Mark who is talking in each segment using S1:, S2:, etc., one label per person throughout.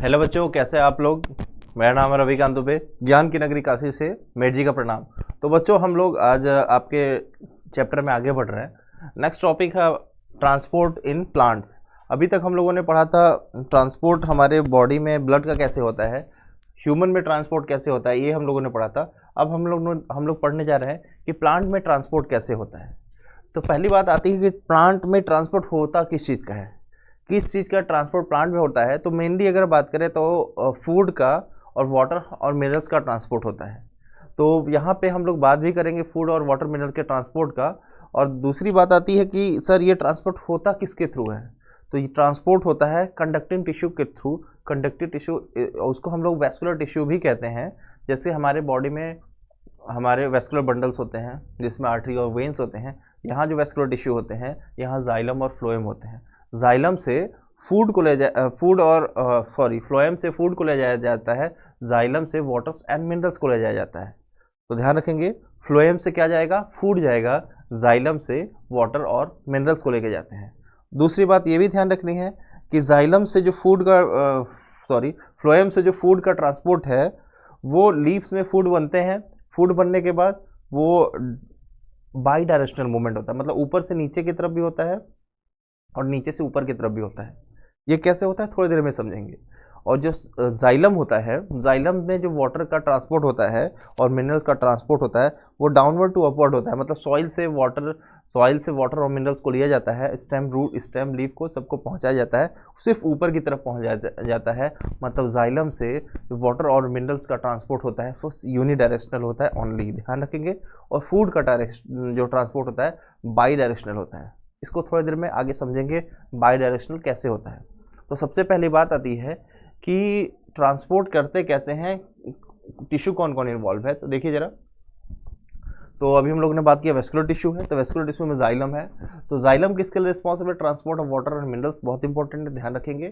S1: Hello बच्चों, कैसे हैं आप लोग। मेरा नाम है रविकांत दुबे, ज्ञान की नगरी काशी से मेट जी का प्रणाम। तो बच्चों, हम लोग आज आपके चैप्टर में आगे बढ़ रहे हैं। नेक्स्ट टॉपिक है ट्रांसपोर्ट इन प्लांट्स। अभी तक हम लोगों ने पढ़ा था ट्रांसपोर्ट हमारे बॉडी में ब्लड का कैसे होता है, ह्यूमन में ट्रांसपोर्ट कैसे होता है, ये हम लोगों ने पढ़ा था। अब हम लोग पढ़ने जा रहे हैं कि प्लांट में ट्रांसपोर्ट कैसे होता है। तो पहली बात आती है कि प्लांट में ट्रांसपोर्ट होता किस चीज़ का है, किस चीज़ का ट्रांसपोर्ट प्लांट में होता है। तो मेनली अगर बात करें तो फूड का और वाटर और मिनरल्स का ट्रांसपोर्ट होता है। तो यहाँ पे हम लोग बात भी करेंगे फूड और वाटर मिनरल के ट्रांसपोर्ट का। और दूसरी बात आती है कि सर ये ट्रांसपोर्ट होता किसके थ्रू है। तो ये ट्रांसपोर्ट होता है कंडक्टिंग टिश्यू के थ्रू। कंडक्टिव टिश्यू, उसको हम लोग वैस्कुलर टिश्यू भी कहते हैं। जैसे हमारे बॉडी में हमारे वैस्कुलर बंडल्स होते हैं जिसमें आर्टरी और वेन्स होते हैं। यहाँ जो वैस्कुलर टिश्यू होते हैं, यहाँ जाइलम और फ्लोएम होते हैं। जाइलम से फूड को ले जा फ्लोएम से फूड को ले जाया जाता है, जाइलम से वाटर्स एंड मिनरल्स को ले जाया जाता है। तो ध्यान रखेंगे, फ्लोएम से क्या जाएगा, फूड जाएगा, जाइलम से वाटर और मिनरल्स को लेके जाते हैं। दूसरी बात ये भी ध्यान रखनी है कि जाइलम से जो फूड का फ्लोएम से जो फूड का ट्रांसपोर्ट है, वो लीव्स में फूड बनते हैं। फूड बनने के बाद वो बाई डायरेक्शनल मूवमेंट होता है, मतलब ऊपर से नीचे की तरफ भी होता है और नीचे से ऊपर की तरफ भी होता है। ये कैसे होता है थोड़ी देर में समझेंगे। और जो जाइलम होता है, जाइलम में जो वाटर का ट्रांसपोर्ट होता है और मिनरल्स का ट्रांसपोर्ट होता है, वो डाउनवर्ड टू अपवर्ड होता है। मतलब सॉइल से वाटर और मिनरल्स को लिया जाता है, स्टेम रूट स्टेम लीफ को सबको पहुंचाया जाता है, सिर्फ ऊपर की तरफ पहुंचाया जाता है। मतलब जाइलम से वाटर और मिनरल्स का ट्रांसपोर्ट होता है वो यूनिडायरेक्शनल होता है ओनली, ध्यान रखेंगे। और फूड का जो ट्रांसपोर्ट होता है बाई डायरेक्शनल होता है। इसको थोड़ी देर में आगे समझेंगे बाई डायरेक्शनल कैसे होता है। तो सबसे पहली बात आती है कि ट्रांसपोर्ट करते कैसे हैं, टिश्यू कौन कौन इन्वॉल्व है। तो देखिए ज़रा, तो अभी हम लोगों ने बात किया वेस्कुलर टिश्यू है, तो वेस्कुलर टिश्यू में जाइलम है। तो जाइलम किसके लिए responsible, transport of water and minerals, बहुत इंपॉर्टेंट है, ध्यान रखेंगे,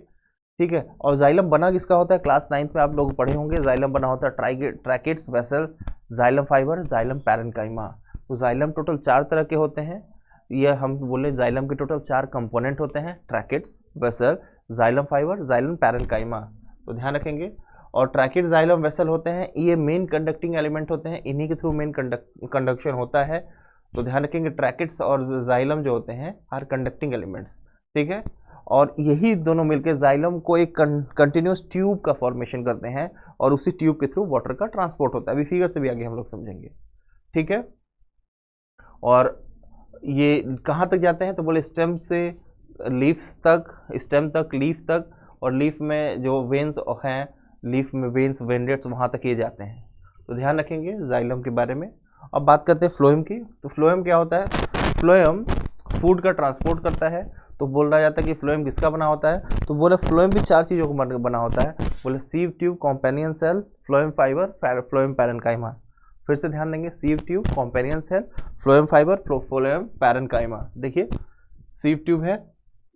S1: ठीक है। और जाइलम बना किसका होता है, क्लास 9th में आप लोग पढ़े होंगे। जाइलम बना होता है tracheids, vessel, xylem fibre, xylem parenchyma. तो जाइलम टोटल 4 तरह के होते हैं। ये हम बोले जाइलम के टोटल 4 कंपोनेंट होते हैं, tracheids, vessel, xylem fibre, xylem parenchyma. तो ध्यान रखेंगे। और ट्रैकेट, जाइलम, वेसल होते हैं, ये मेन कंडक्टिंग एलिमेंट होते हैं, इन्हीं के थ्रू मेन कंडक्शन होता है। तो ध्यान रखेंगे, ट्रैकेट्स और जाइलम जो होते हैं आर कंडक्टिंग एलिमेंट्स, ठीक है। और यही दोनों मिलकर जाइलम को एक कंटिन्यूस ट्यूब का फॉर्मेशन करते हैं और उसी ट्यूब के थ्रू वाटर का ट्रांसपोर्ट होता है। अभी फिगर से भी आगे हम लोग समझेंगे, ठीक है। और ये कहाँ तक जाते हैं, तो बोले स्टेम से लीव्स तक, स्टेम तक, लीफ तक, और लीफ में जो वेन्स हैं, लीफ में वेन्स, वेनलेट्स, वहाँ तक ये जाते हैं। तो ध्यान रखेंगे जाइलम के बारे में। अब बात करते हैं फ्लोएम की। तो फ्लोएम क्या होता है, फ्लोएम फूड का ट्रांसपोर्ट करता है। तो बोल रहा जाता है कि फ्लोएम किसका बना होता है, तो बोले फ्लोएम भी 4 चीज़ों का बना होता है। बोले sieve tube, companion cell, phloem fibre, phloem parenchyma. फिर से ध्यान देंगे, sieve tube, companion cell, phloem fibre, phloem parenchyma. देखिए, सीव ट्यूब है,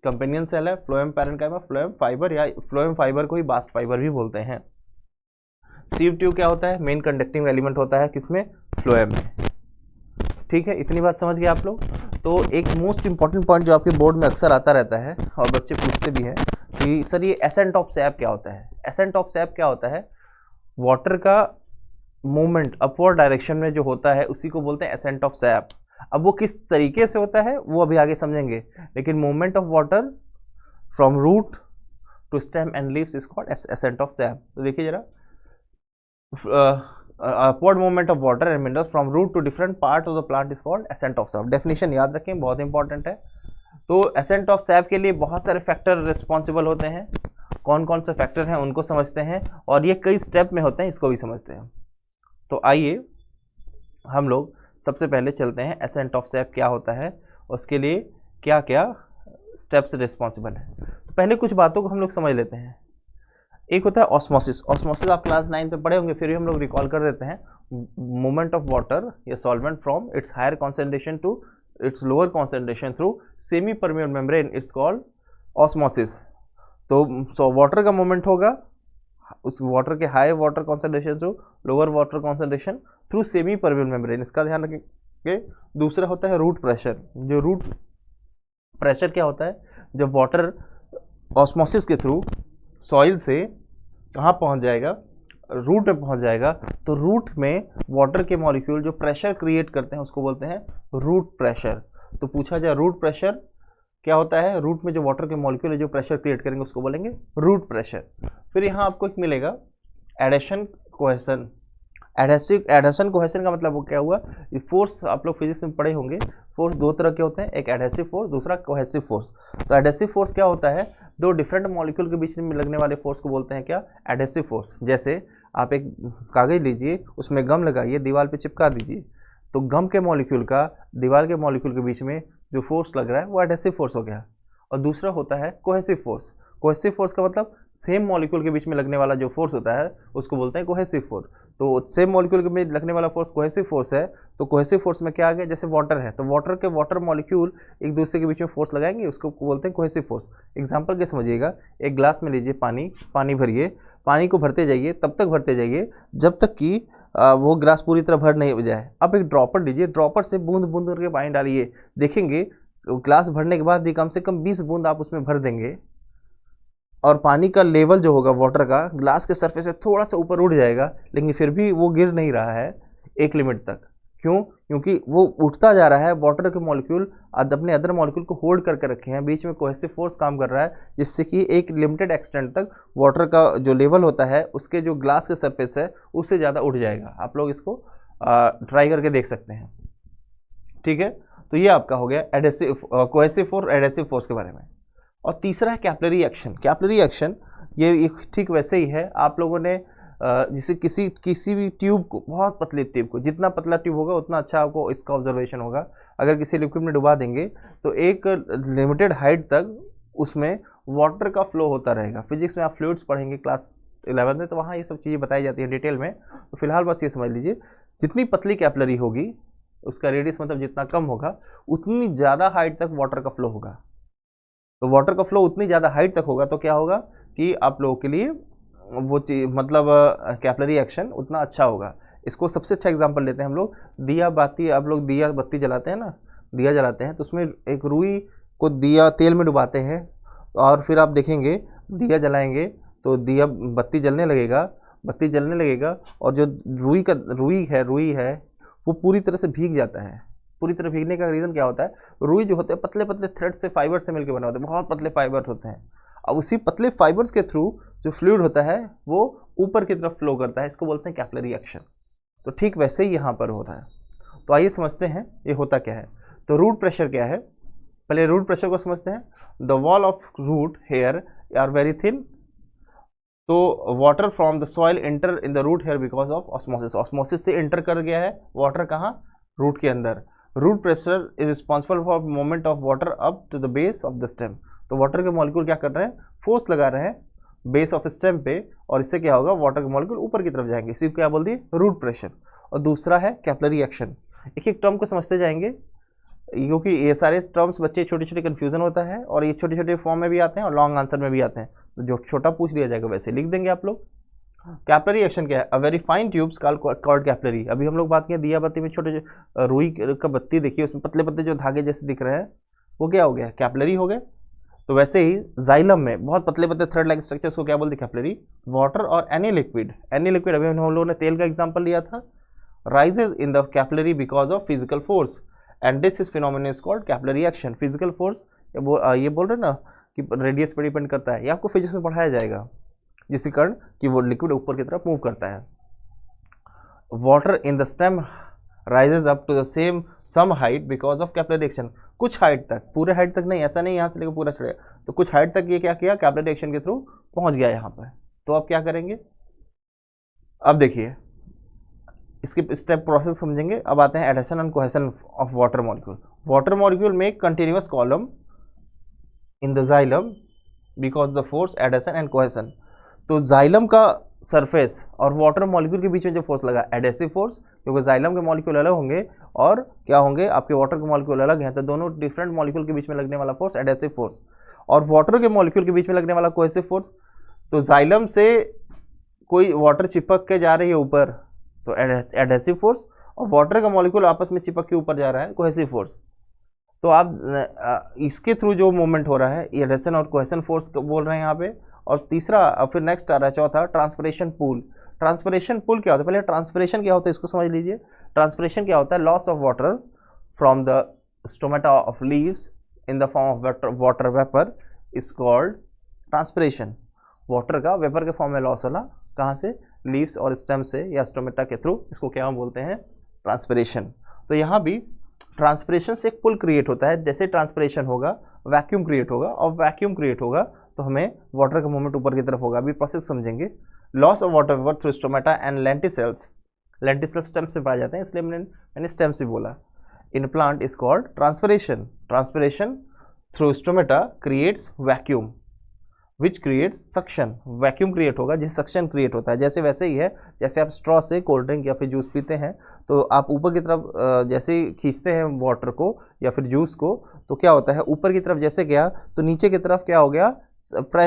S1: कंपेनियन सेल है, फ्लोएम पैरेन्काइमा, फ्लोएम फाइबर, या फ्लोएम फाइबर को ही बास्ट फाइबर भी बोलते हैं। सीव ट्यूब क्या होता है, मेन कंडक्टिंग एलिमेंट होता है किसमें, फ्लोएम में, ठीक है। इतनी बात समझ गए आप लोग। तो एक मोस्ट इंपॉर्टेंट पॉइंट जो आपके बोर्ड में अक्सर आता रहता है और बच्चे पूछते भी हैं कि सर ये एसेंट ऑफ सैप क्या होता है। एसेंट ऑफ सैप क्या होता है, वाटर का मूवमेंट अपवर्ड डायरेक्शन में जो होता है उसी को बोलते हैं एसेंट ऑफ सैप। अब वो किस तरीके से होता है वो अभी आगे समझेंगे, लेकिन movement of water from root to stem and leaves is called ascent of sap. तो देखिए जरा, upward movement of water and minerals from root to different part of the plant is called ascent of sap. Definition याद रखें, बहुत important है। तो accent of SAP के लिए बहुत सारे फैक्टर रिस्पॉन्सिबल होते हैं। कौन कौन से फैक्टर हैं उनको समझते हैं, और ये कई स्टेप में होते हैं, इसको भी समझते हैं। तो आइए हम लोग सबसे पहले चलते हैं एसेंट ऑफ सैप क्या होता है, उसके लिए क्या क्या स्टेप्स रिस्पॉन्सिबल है। तो पहले कुछ बातों को हम लोग समझ लेते हैं। एक होता है ऑस्मोसिस। ऑस्मोसिस आप क्लास 9 में पढ़े होंगे, फिर भी हम लोग रिकॉल कर देते हैं। मूवमेंट ऑफ वाटर या solvent from its higher concentration to its lower concentration through semi permeable membrane, it's called osmosis. तो वाटर का मूवमेंट होगा उस वाटर के high water concentration to lower water concentration through semi permeable membrane, इसका ध्यान रखेंगे। दूसरा होता है रूट प्रेशर। जो रूट प्रेशर क्या होता है, जब वाटर ऑस्मोसिस के थ्रू सॉइल से कहाँ पहुँच जाएगा, रूट में पहुँच जाएगा। तो रूट में वाटर के मॉलिक्यूल जो प्रेशर क्रिएट करते हैं उसको बोलते हैं रूट प्रेशर। तो पूछा जाए रूट प्रेशर क्या होता है, रूट में जो वाटर के मॉलिक्यूल है जो प्रेशर क्रिएट करेंगे उसको बोलेंगे रूट प्रेशर। फिर यहाँ आपको एक मिलेगा एडेशन कोहेसन। एडेशन कोहेसन का मतलब वो क्या हुआ, ये फोर्स आप लोग फिजिक्स में पढ़े होंगे, फोर्स दो तरह के होते हैं, एक एडेसिव फोर्स, दूसरा कोहेसिव फोर्स। तो एडेसिव फोर्स क्या होता है, दो डिफरेंट मॉलिक्यूल के बीच में लगने वाले फोर्स को बोलते हैं क्या, एडेसिव फोर्स। जैसे आप एक कागज लीजिए, उसमें गम लगाइए, दीवार पे चिपका दीजिए, तो गम के मॉलिक्यूल का दीवार के मॉलिक्यूल के बीच में जो फोर्स लग रहा है वो एडेसिव फोर्स हो गया। और दूसरा होता है कोहेसिव फोर्स। कोहेसिव फोर्स का मतलब सेम मॉलिक्यूल के बीच में लगने वाला जो फोर्स होता है उसको बोलते हैं कोहेसिव फोर्स। तो सेम मॉलिक्यूल के बीच लगने वाला फोर्स कोहेसिव फोर्स है। तो कोहेसिव फोर्स में क्या आ गया, जैसे वाटर है तो वाटर मॉलिक्यूल एक दूसरे के बीच में फोर्स लगाएंगे, उसको बोलते हैं कोहेसिव फोर्स। एग्जांपल के समझिएगा, एक ग्लास में लीजिए पानी भरिए, पानी को भरते जाइए, तब तक भरते जाइए जब तक कि वो ग्लास पूरी तरह भर नहीं जाए। अब एक ड्रॉपर लीजिए, ड्रॉपर से बूंद बूंद करके पानी डालिए, देखेंगे ग्लास भरने के बाद भी कम से कम 20 बूंद आप उसमें भर देंगे और पानी का लेवल जो होगा वाटर का ग्लास के सरफेस से थोड़ा सा ऊपर उठ जाएगा, लेकिन फिर भी वो गिर नहीं रहा है एक लिमिट तक। क्यों? क्योंकि वो उठता जा रहा है, वाटर के मॉलिक्यूल अपने अदर मॉलिक्यूल को होल्ड करके रखे हैं, बीच में कोहेसिव फोर्स काम कर रहा है, जिससे कि एक लिमिटेड एक्सटेंट तक वाटर का जो लेवल होता है उसके जो ग्लास के सरफेस है उससे ज़्यादा उठ जाएगा। आप लोग इसको ट्राई करके देख सकते हैं, ठीक है। तो ये आपका हो गया adhesive cohesive force, adhesive force के बारे में। और तीसरा है कैपिलरी एक्शन। कैपिलरी एक्शन ये ठीक वैसे ही है, आप लोगों ने जैसे किसी भी ट्यूब को, बहुत पतली ट्यूब को, जितना पतला ट्यूब होगा उतना अच्छा आपको इसका ऑब्जर्वेशन होगा। अगर किसी लिक्विड में डुबा देंगे तो एक लिमिटेड हाइट तक उसमें वाटर का फ्लो होता रहेगा। फिजिक्स में आप फ्लूइड्स पढ़ेंगे क्लास 11 में, तो वहाँ ये सब चीज़ें बताई जाती हैं डिटेल में। तो फिलहाल बस ये समझ लीजिए, जितनी पतली कैपिलरी होगी उसका रेडियस मतलब जितना कम होगा उतनी ज़्यादा हाइट तक वाटर का फ्लो होगा। तो वाटर का फ्लो उतनी ज़्यादा हाइट तक होगा तो क्या होगा कि आप लोगों के लिए वो चीज मतलब कैपिलरी एक्शन उतना अच्छा होगा। इसको सबसे अच्छा एग्जांपल लेते हैं हम लोग, दिया बाती। आप लोग दिया बत्ती जलाते हैं ना, दिया जलाते हैं तो उसमें एक रुई को दिया तेल में डुबाते हैं और फिर आप देखेंगे दिया जलाएंगे तो दिया बत्ती जलने लगेगा और जो रुई है वो पूरी तरह से भीग जाता है। पूरी तरह भीगने का रीज़न क्या होता है, रुई जो होते हैं पतले पतले थ्रेड से, फाइबर से मिलकर बने होते हैं, बहुत पतले फाइबर्स होते हैं। अब उसी पतले फाइबर्स के थ्रू जो फ्लूइड होता है वो ऊपर की तरफ फ्लो करता है, इसको बोलते हैं कैपिलरी एक्शन। तो ठीक वैसे ही यहाँ पर हो रहा है। तो आइए समझते हैं ये होता क्या है। तो रूट प्रेशर क्या है, पहले रूट प्रेशर को समझते हैं। The wall of root hair are very thin, तो water from the soil enter in the root hair because of osmosis. Osmosis से एंटर कर गया है वाटर कहाँ, रूट के अंदर। Root pressure is responsible for movement of water up to the base of the stem. तो water के molecule क्या कर रहे हैं, फोर्स लगा रहे हैं बेस ऑफ स्टेम पे, और इससे क्या होगा, वाटर के मॉलिक्यूल ऊपर की तरफ जाएंगे। इसी को क्या बोल दिए, रूट प्रेशर। और दूसरा है कैपिलरी एक्शन। एक एक टर्म को समझते जाएंगे क्योंकि ये सारे टर्म्स बच्चे छोटे छोटे कन्फ्यूजन होता है और ये छोटे छोटे फॉर्म में भी आते हैं और लॉन्ग आंसर में भी आते हैं। तो जो छोटा पूछ लिया जाएगा वैसे लिख देंगे आप लोग। कैपिलरी एक्शन क्या है, a very fine tubes called capillary. अभी हम लोग बात किए दिया बत्ती में, छोटे रुई का बत्ती देखिए उसमें पतले पतले जो धागे जैसे दिख रहे हैं वो क्या हो गया, कैपिलरी हो गए। तो वैसे ही जाइलम में बहुत पतले पतले थ्रेड लाइक स्ट्रक्चर, उसको क्या बोलते हैं, कैपिलरी। वाटर और एनी लिक्विड अभी हम लोगों ने तेल का एग्जांपल लिया था, rises in the capillary because of physical force and this is phenomenon is called capillary action. Physical force ये बोल रहे ना कि रेडियस पर डिपेंड करता है, ये आपको फिजिक्स में पढ़ाया जाएगा, जिसके कारण कि वो लिक्विड ऊपर की तरफ मूव करता है। Water in the stem rises up to the same some height because of capillary action. कुछ हाइट तक, पूरे हाइट तक नहीं, ऐसा नहीं यहाँ से लेकर पूरा चढ़ेगा, तो कुछ हाइट तक ये क्या किया, कैपिलरी एक्शन के थ्रू पहुँच गया यहाँ पर। तो अब क्या करेंगे, अब देखिए इसके स्टेप प्रोसेस समझेंगे। अब आते हैं adhesion and cohesion of water molecule. Water molecule make continuous column in the xylem because the force adhesion and cohesion. तो जाइलम का सरफेस और वाटर मॉलिक्यूल के बीच में जो फोर्स लगा, एडेसिव फोर्स, क्योंकि जाइलम के मॉलिक्यूल अलग होंगे और क्या होंगे, आपके वाटर के मॉलिक्यूल अलग हैं, तो दोनों डिफरेंट मॉलिक्यूल के बीच में लगने वाला फोर्स एडेसिव फोर्स, और वाटर के मॉलिक्यूल के बीच में लगने वाला कोहेसिव फोर्स। तो जाइलम से कोई वाटर चिपक के जा रही है ऊपर तो एडेसिव फोर्स, और वाटर का मॉलिक्यूल आपस में चिपक के ऊपर जा रहा है कोहेसिव फोर्स। तो आप इसके थ्रू जो मूवमेंट हो रहा है ये एडेशन और कोहेशन फोर्स बोल रहे हैं यहाँ पे, और तीसरा फिर नेक्स्ट आ रहा है चौथा ट्रांसपिरेशन पूल। ट्रांसपिरेशन पूल क्या होता है, पहले ट्रांसपिरेशन क्या होता है इसको समझ लीजिए। ट्रांसपिरेशन क्या होता है, loss of water from the stomata of leaves in the form of water vapour is called transpiration. Water का वेपर के फॉर्म में लॉस होना, कहाँ से, लीव्स और स्टेम से या स्टोमेटा के थ्रू, इसको क्या बोलते हैं, ट्रांसपिरेशन। तो यहाँ भी ट्रांसपिरेशन से एक पुल क्रिएट होता है। जैसे ट्रांसपिरेशन होगा वैक्यूम क्रिएट होगा, और वैक्यूम क्रिएट होगा तो हमें वाटर का मूवमेंट ऊपर की तरफ होगा। अभी प्रोसेस समझेंगे। Loss of water vapour through stomata and lenticels, lenticels stem से पाए जाते हैं इसलिए मैंने स्टेम से बोला, in plant is called transpiration. Transpiration through stomata creates vacuum which creates suction. Vacuum create होगा जिससे सक्शन क्रिएट होता है। जैसे वैसे ही है, जैसे आप स्ट्रॉ से कोल्ड ड्रिंक या फिर जूस पीते हैं तो आप ऊपर की तरफ जैसे ही खींचते हैं वाटर को या फिर जूस को, तो क्या होता है, ऊपर की तरफ जैसे गया तो नीचे की तरफ क्या हो गया,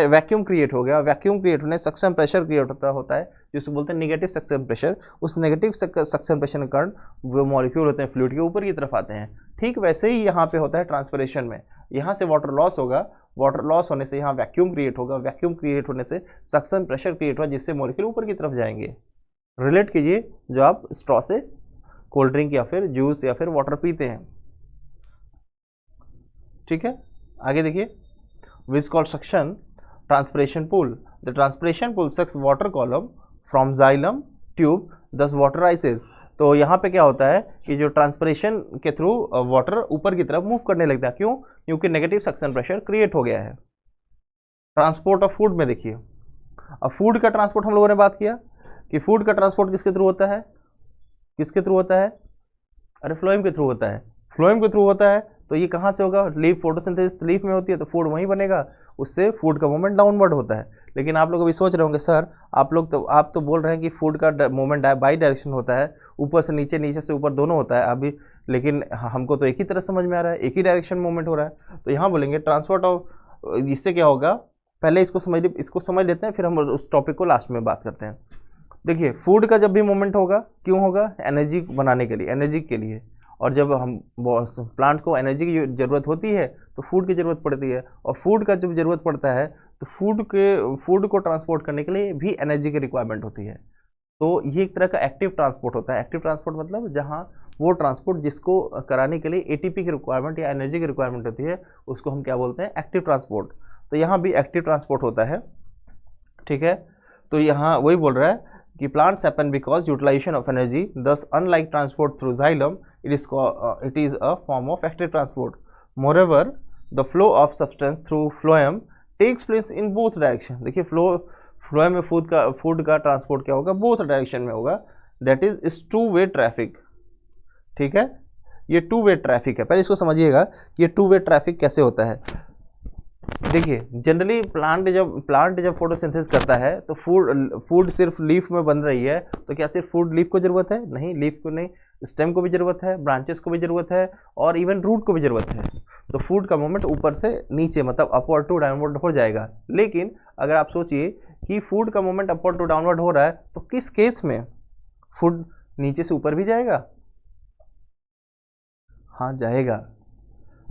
S1: वैक्यूम क्रिएट हो गया। वैक्यूम क्रिएट होने सक्शन प्रेशर क्रिएट होता है जिसको बोलते हैं नेगेटिव सक्शन प्रेशर। उस नेगेटिव सक्शन प्रेशर के कारण वो मॉलिक्यूल होते हैं फ्लूइड के ऊपर की तरफ आते हैं। ठीक वैसे ही यहाँ पे होता है ट्रांसपिरेशन में। यहाँ से वाटर लॉस होगा, वाटर लॉस होने से यहाँ वैक्यूम क्रिएट होगा, वैक्यूम क्रिएट होने से सक्शन प्रेशर क्रिएट होगा जिससे मॉलिक्यूल ऊपर की तरफ जाएंगे। रिलेट कीजिए जो आप स्ट्रॉ से कोल्ड ड्रिंक या फिर जूस या फिर वाटर पीते हैं। ठीक है, आगे देखिए, which called suction transpiration pull. The transpiration pull sucks water column from xylem tube, thus water rises. तो यहाँ पे क्या होता है कि जो ट्रांसपिरेशन के थ्रू वाटर ऊपर की तरफ मूव करने लगता है। क्यों, क्योंकि नेगेटिव सक्शन प्रेशर क्रिएट हो गया है। ट्रांसपोर्ट ऑफ फूड में देखिए, अब फूड का ट्रांसपोर्ट हम लोगों ने बात किया कि फूड का ट्रांसपोर्ट किसके थ्रू होता है, किसके थ्रू होता है, अरे फ्लोएम के थ्रू होता है। फ्लोएम के थ्रू होता है तो ये कहाँ से होगा, लीफ फोटोसिंथेसिस लीफ में होती है तो फूड वहीं बनेगा, उससे फूड का मूवमेंट डाउनवर्ड होता है। लेकिन आप लोग अभी सोच रहे होंगे सर आप तो बोल रहे हैं कि फूड का मूवमेंट बाई डायरेक्शन होता है, ऊपर से नीचे, नीचे से ऊपर दोनों होता है अभी, लेकिन हमको तो एक ही तरह समझ में आ रहा है, एक ही डायरेक्शन मूवमेंट हो रहा है। तो यहाँ बोलेंगे ट्रांसपोर्ट ऑफ, इससे क्या होगा, पहले इसको समझ लेते हैं फिर हम उस टॉपिक को लास्ट में बात करते हैं। देखिए, फूड का जब भी मूवमेंट होगा, क्यों होगा, एनर्जी बनाने के लिए, एनर्जी के लिए। और जब हम प्लांट को एनर्जी की ज़रूरत होती है तो फूड की ज़रूरत पड़ती है, और फूड का जब ज़रूरत पड़ता है तो फूड को ट्रांसपोर्ट करने के लिए भी एनर्जी की रिक्वायरमेंट होती है। तो ये एक तरह का एक्टिव ट्रांसपोर्ट होता है। एक्टिव ट्रांसपोर्ट मतलब जहाँ वो ट्रांसपोर्ट जिसको कराने के लिए एटीपी की रिक्वायरमेंट या एनर्जी की रिक्वायरमेंट होती है, उसको हम क्या बोलते हैं, एक्टिव ट्रांसपोर्ट। तो यहाँ भी एक्टिव ट्रांसपोर्ट होता है। ठीक है, तो यहाँ वही बोल रहा है कि plants happen because utilization of energy, thus unlike transport through xylem, it is a form of active transport. Moreover, the flow of substance through phloem takes place in both direction. देखिए, phloem में food का transport क्या होगा, both direction में होगा, that is two way traffic. ठीक है, ये टू वे ट्रैफिक है। पहले इसको समझिएगा कि ये टू वे ट्रैफिक कैसे होता है। देखिए, जनरली प्लांट जब फोटोसिंथेसिस करता है तो फूड सिर्फ लीफ में बन रही है, तो क्या सिर्फ फूड लीफ को ज़रूरत है, नहीं, लीफ को नहीं, स्टेम को भी ज़रूरत है, ब्रांचेस को भी ज़रूरत है, और इवन रूट को भी ज़रूरत है। तो फूड का मूवमेंट ऊपर से नीचे मतलब अपवर्ड टू डाउनवर्ड हो जाएगा। लेकिन अगर आप सोचिए कि फूड का मूवमेंट अपवर्ड टू डाउनवर्ड हो रहा है तो किस केस में फूड नीचे से ऊपर भी जाएगा, हाँ जाएगा।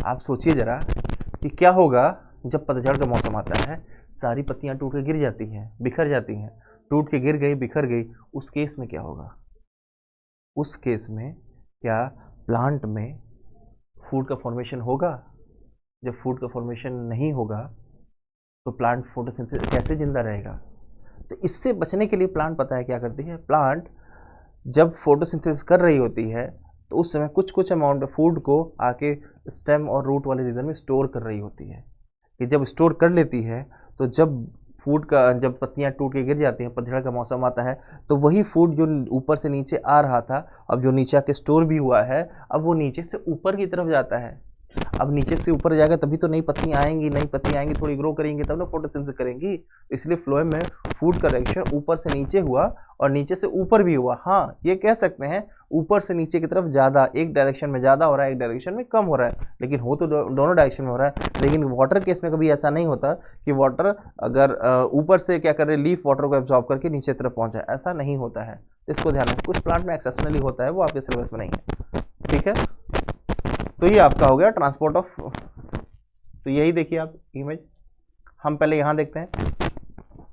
S1: आप सोचिए ज़रा कि क्या होगा जब पतझड़ का मौसम आता है, सारी पत्तियां टूट के गिर जाती हैं, बिखर जाती हैं, टूट के गिर गई, बिखर गई, उस केस में क्या होगा, उस केस में क्या प्लांट में फूड का फॉर्मेशन होगा। जब फूड का फॉर्मेशन नहीं होगा तो प्लांट फोटोसिंथेसिस कैसे जिंदा रहेगा। तो इससे बचने के लिए प्लांट पता है क्या करती है, प्लांट जब फोटोसिंथेसिस कर रही होती है तो उस समय कुछ अमाउंट ऑफ फूड को आके स्टेम और रूट वाले रीजन में स्टोर कर रही होती है। कि जब स्टोर कर लेती है तो जब पत्तियां टूट के गिर जाती हैं, पतझड़ का मौसम आता है, तो वही फूड जो ऊपर से नीचे आ रहा था, अब जो नीचे आके स्टोर भी हुआ है, अब वो नीचे से ऊपर की तरफ जाता है। अब नीचे से ऊपर जाएगा तभी तो नई पत्तियां आएंगी, थोड़ी ग्रो करेंगी, तब ना फोटोसिंथेसिस करेंगी। इसलिए फ्लोएम में फूड का रिएक्शन ऊपर से नीचे हुआ और नीचे से ऊपर भी हुआ। हाँ, ये कह सकते हैं ऊपर से नीचे की तरफ ज़्यादा, एक डायरेक्शन में ज़्यादा हो रहा है, एक डायरेक्शन में कम हो रहा है, लेकिन हो तो दोनों डायरेक्शन में हो रहा है। लेकिन वाटर केस में कभी ऐसा नहीं होता कि वाटर अगर ऊपर से क्या करे, लीफ वाटर को एब्जॉर्ब करके नीचे तरफ पहुँचाए, ऐसा नहीं होता है। इसको ध्यान रखें, कुछ प्लांट में एक्सेप्शनली होता है, वो आपके सिलेबस में नहीं है। ठीक है, तो ये आपका हो गया ट्रांसपोर्ट ऑफ। तो यही देखिए आप इमेज, हम पहले यहाँ देखते हैं।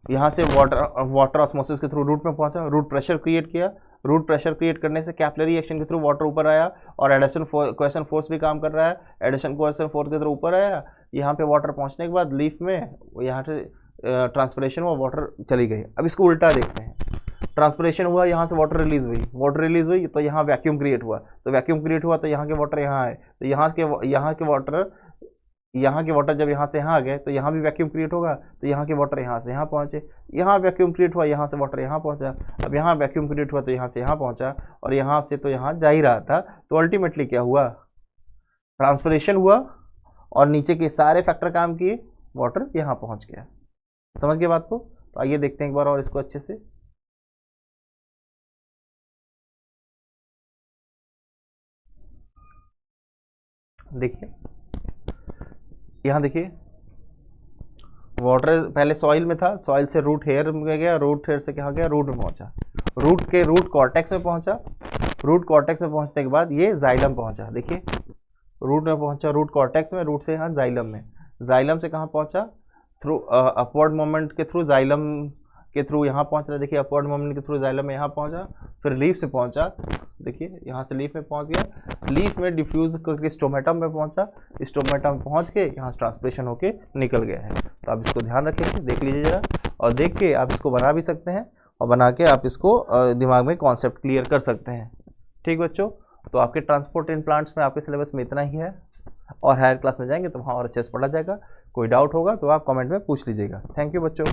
S1: यहाँ से वाटर ऑस्मोसिस के थ्रू रूट में पहुंचा, रूट प्रेशर क्रिएट किया, रूट प्रेशर क्रिएट करने से कैपिलरी एक्शन के थ्रू वाटर ऊपर आया और एडिशन कोएशन फोर्स भी काम कर रहा है, एडिशन कोएशन फोर्स के थ्रू ऊपर आया। यहाँ पे वाटर पहुँचने के बाद लीफ में यहाँ से ट्रांसपिरेशन हुआ, वाटर चली गई। अब इसको उल्टा देखते हैं, ट्रांसपिरेशन हुआ, यहाँ से वाटर रिलीज हुई, वाटर रिलीज हुई तो यहाँ वैक्यूम क्रिएट हुआ, तो वैक्यूम क्रिएट हुआ तो यहाँ के वाटर यहाँ आए, तो यहाँ के वाटर जब यहाँ से यहाँ आ गए तो यहाँ भी वैक्यूम क्रिएट होगा, तो यहाँ के वाटर यहाँ से यहाँ पहुँचे, यहाँ वैक्यूम क्रिएट हुआ, यहाँ से वाटर यहाँ पहुँचा, अब यहाँ वैक्यूम क्रिएट हुआ तो यहाँ से यहाँ पहुँचा और यहाँ से तो यहाँ जा ही रहा था। तो अल्टीमेटली क्या हुआ, ट्रांसपिरेशन हुआ और नीचे के सारे फैक्टर काम किए, वाटर यहाँ पहुँच गया। समझ गए बात को? तो आइए देखते हैं एक बार और इसको अच्छे से। देखिए यहाँ देखिए, वाटर पहले सॉइल में था, सॉइल से रूट हेयर में गया, रूट हेयर से कहाँ गया, रूट में पहुंचा, रूट कॉर्टेक्स में पहुंचा, रूट कॉर्टेक्स में पहुंचने के बाद ये जाइलम पहुंचा। देखिए रूट में पहुंचा, रूट कॉर्टेक्स में, रूट से यहाँ जाइलम में, जाइलम से कहाँ पहुंचा, थ्रू अपवर्ड मोमेंट के थ्रू जाइलम के थ्रू यहाँ पहुंच रहा है। देखिए अपवर्ड मोमेंट के थ्रू जाइलम में यहाँ पहुंचा, फिर लीफ से पहुंचा, देखिए यहाँ से लीफ में पहुंच गया, लीफ में डिफ्यूज करके स्टोमेटम में पहुंचा, स्टोमेटम में पहुंच के यहाँ ट्रांसपिरेशन होके निकल गया है। तो आप इसको ध्यान रखेंगे, देख लीजिए जरा, और देख के आप इसको बना भी सकते हैं और बना के आप इसको दिमाग में कॉन्सेप्ट क्लियर कर सकते हैं। ठीक बच्चों, तो आपके ट्रांसपोर्ट इन प्लांट्स में आपके सिलेबस में इतना ही है, और हायर क्लास में जाएंगे तो वहाँ और अच्छे से पढ़ा जाएगा। कोई डाउट होगा तो आप कमेंट में पूछ लीजिएगा। थैंक यू बच्चों।